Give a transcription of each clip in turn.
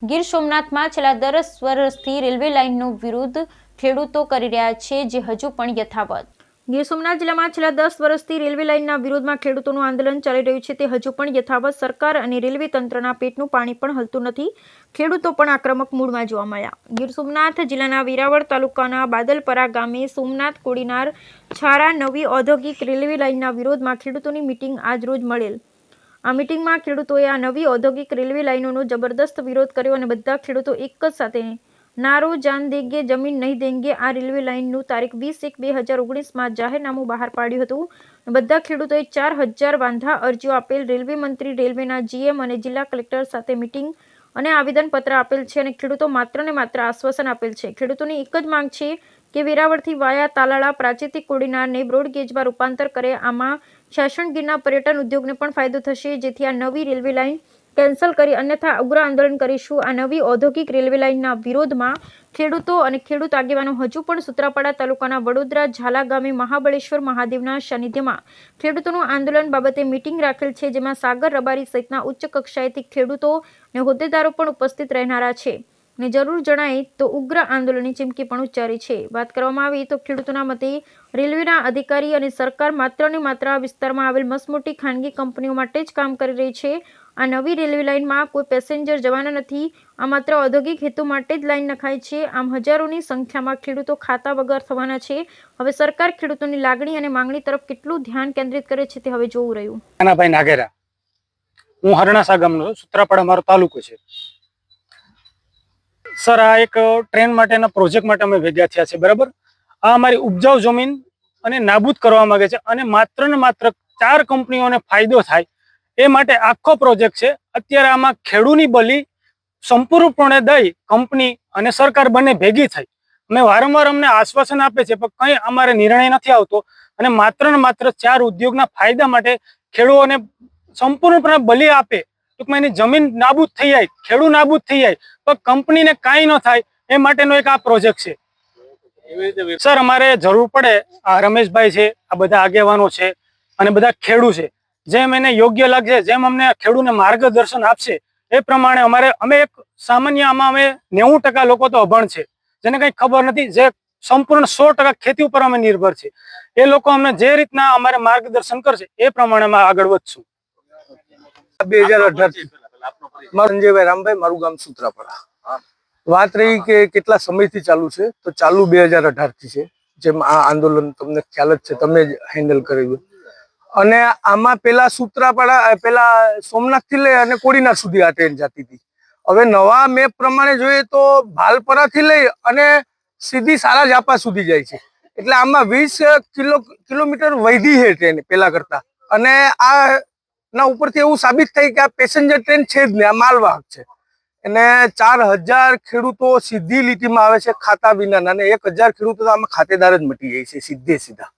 ગીર સોમનાથમાં છેલ્લા 10 વર્ષથી રેલવે લાઇનનો વિરોધ ખેડૂતો કરી રહ્યા છે, જે હજુ પણ યથાવત. ગીર સોમનાથ જિલ્લામાં છેલ્લા 10 વર્ષથી રેલવે લાઇનના વિરોધમાં ખેડૂતોનું આંદોલન ચાલી રહ્યું છે, તે હજુ પણ યથાવત. સરકાર અને રેલવે તંત્રના પેટનું પાણી પણ હલતું નથી. ખેડૂતો પણ આક્રમક મૂડમાં જોવા મળ્યા. ગીર સોમનાથ જિલ્લાના વેરાવળ તાલુકાના બાદલપરા ગામે સોમનાથ કોડીનાર છારા નવી ઔદ્યોગિક રેલવે લાઇનના વિરોધમાં ખેડૂતોની મીટિંગ આજરોજ મળેલ. આ મીટિંગમાં ખેડૂતોએ આ નવી ઔદ્યોગિક રેલવે લાઇનોનો જબરદસ્ત વિરોધ કર્યો અને બધા ખેડૂતો એક જ સાથે નારો જાન દેંગે જમીન નહીં દેંગે આ રેલવે લાઇનનું તારીખ 20/1/2019માં જાહેરનામું બહાર પાડ્યું હતું. બધા ખેડૂતોએ 4000 વાંધા અરજીઓ આપેલ. રેલવે મંત્રી, રેલવેના GM અને જિલ્લા કલેક્ટર સાથે મીટિંગ અને આવેદનપત્ર આપેલ છે અને ખેડૂતો માત્ર ને માત્ર આશ્વાસન આપેલ છે. ખેડૂતોની એક જ માંગ છે કે વેરાવળથી વાયા તાલાળા પ્રાચીથી કોડીનારને બ્રોડગેજમાં રૂપાંતર કરે. આમાં શાસનગીરના પર્યટન ઉદ્યોગને પણ ફાયદો થશે, જેથી આ નવી રેલવે લાઇન કેન્સલ કરી, અન્યથા ઉગ્ર આંદોલન કરીશું. આ નવી ઔદ્યોગિક રેલવે લાઇનના વિરોધમાં ખેડૂતો અને ખેડૂત આગેવાનો હજુ પણ સૂત્રાપાડા તાલુકાના વડોદરા ઝાલા ગામે મહાબળેશ્વર મહાદેવના સાનિધ્યમાં ખેડૂતોનું આંદોલન બાબતે મીટિંગ રાખેલ છે, જેમાં સાગર રબારી સહિતના ઉચ્ચ કક્ષાએથી ખેડૂતો અને હોદ્દેદારો પણ ઉપસ્થિત રહેનારા છે અને જરૂર જણાય તો ઉગ્ર આંદોલનની ચીમકી પણ ઉચ્ચારી છે. વાત કરવામાં આવે તો ખેડૂતોના મતે રેલવેના અધિકારી અને સરકાર માત્ર ને માત્ર આ વિસ્તારમાં આવેલ મસમોટી ખાનગી કંપનીઓ માટે જ કામ કરી રહી છે. આ નવી રેલવે લાઇનમાં કોઈ પેસેન્જર જવાના નથી. આ માત્ર ઔદ્યોગિક હેતુ માટે જ લાઇન નખાય છે. આમ હજારોની સંખ્યામાં ખેડૂતો ખાતા વગર થવાના છે. હવે સરકાર ખેડૂતોની લાગણી અને માંગણી તરફ કેટલું ધ્યાન કેન્દ્રિત કરે છે તે હવે જોવું રહ્યું. ભાઈ નાગેરા, હું હરણાસા ગામનો છું. સૂત્રાપાડા મારો તાલુકો છે. સર, આ એક ટ્રેન માટેના પ્રોજેક્ટ માટે અમે ભેગા થયા છે, બરાબર. આ અમારી ઉપજાઉ જમીન અને નાબૂદ કરવા માંગે છે અને માત્ર ને માત્ર 4 કંપનીઓને ફાયદો થાય એ માટે આખો પ્રોજેક્ટ છે. અત્યારે આમાં ખેડૂની બલી સંપૂર્ણપણે દઈ કંપની અને સરકાર બંને ભેગી થઈ અમે વારંવાર અમને આશ્વાસન આપે છે, પણ કંઈ અમારે નિર્ણય નથી આવતો અને માત્ર ને માત્ર 4 ઉદ્યોગના ફાયદા માટે ખેડૂતોને સંપૂર્ણપણે બલી આપે. ટૂંકમાં એની જમીન નાબૂદ થઈ જાય, ખેડૂત નાબૂદ થઈ જાય, પણ કંપનીને કાંઈ ન થાય એ માટેનો એક આ પ્રોજેક્ટ છે. સર, અમારે જરૂર પડે, આ રમેશભાઈ છે, આ બધા આગેવાનો છે અને બધા ખેડૂત છે, જેમ એને યોગ્ય લાગશે, જેમ અમને ખેડૂતને માર્ગદર્શન આપશે એ પ્રમાણે અમે એક સામાન્ય આમાં અમે 90% લોકો તો અભણ છે, જેને કંઈ ખબર નથી, જે સંપૂર્ણ 100% ખેતી ઉપર અમે નિર્ભર છે. એ લોકો અમને જે રીતના અમારે માર્ગદર્શન કરશે એ પ્રમાણે અમે આગળ વધશું. 2018 સંજયભાઈ રામભાઈ, મારું ગામ સૂત્રાપાડા. વાત રહી કે કેટલા સમયથી ચાલુ છે, તો ચાલુ 2018 થી છે. જેમ આ આંદોલન તમને ખ્યાલ જ છે, તમે જ હેન્ડલ કરેલું. અને આમાં પેલા સૂત્રાપાડા, પેલા સોમનાથ થી લઈ અને કોડીનાર સુધી આ ટ્રેન જતી હતી. હવે નવા મેપ પ્રમાણે જોઈએ તો ભાલપરા થી લઈ અને સીધી સારા જાપા સુધી જાય છે. એટલે આમાં 20 કિલોમીટર વધી છે ટ્રેન પેલા કરતા. અને આ ના ઉપરથી એવું સાબિત થાય કે આ પેસેન્જર ટ્રેન છે જ નહીં, આ માલવાહક છે. અને 4000 ખેડૂતો સીધી લીટીમાં આવે છે ખાતા વિના, અને 1000 ખેડૂતો તો આમાં ખાતેદાર જ મટી જાય છે સીધે સીધા.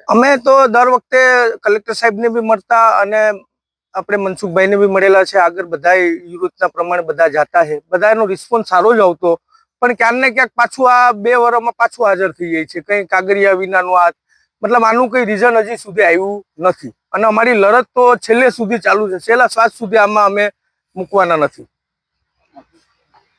અમે તો દર વખતે કલેક્ટર સાહેબને બી મળતા અને આપણે મનસુખભાઈને બી મળેલા છે. આગળ બધા યુરોપના પ્રમાણે બધા જાતા છે, બધાનો રિસ્પોન્સ સારો જ આવતો, પણ ક્યાંક ને ક્યાંક પાછું આ 2 વર્ષમાં પાછું હાજર થઈ જાય છે, કંઈ કાગરિયા વિનાનું. આ મતલબ આનું કઈ રીઝન હજી સુધી આવ્યું નથી અને અમારી લડત તો છેલ્લે સુધી ચાલુ છે. છેલ્લા શ્વાસ સુધી આમાં અમે મૂકવાના નથી.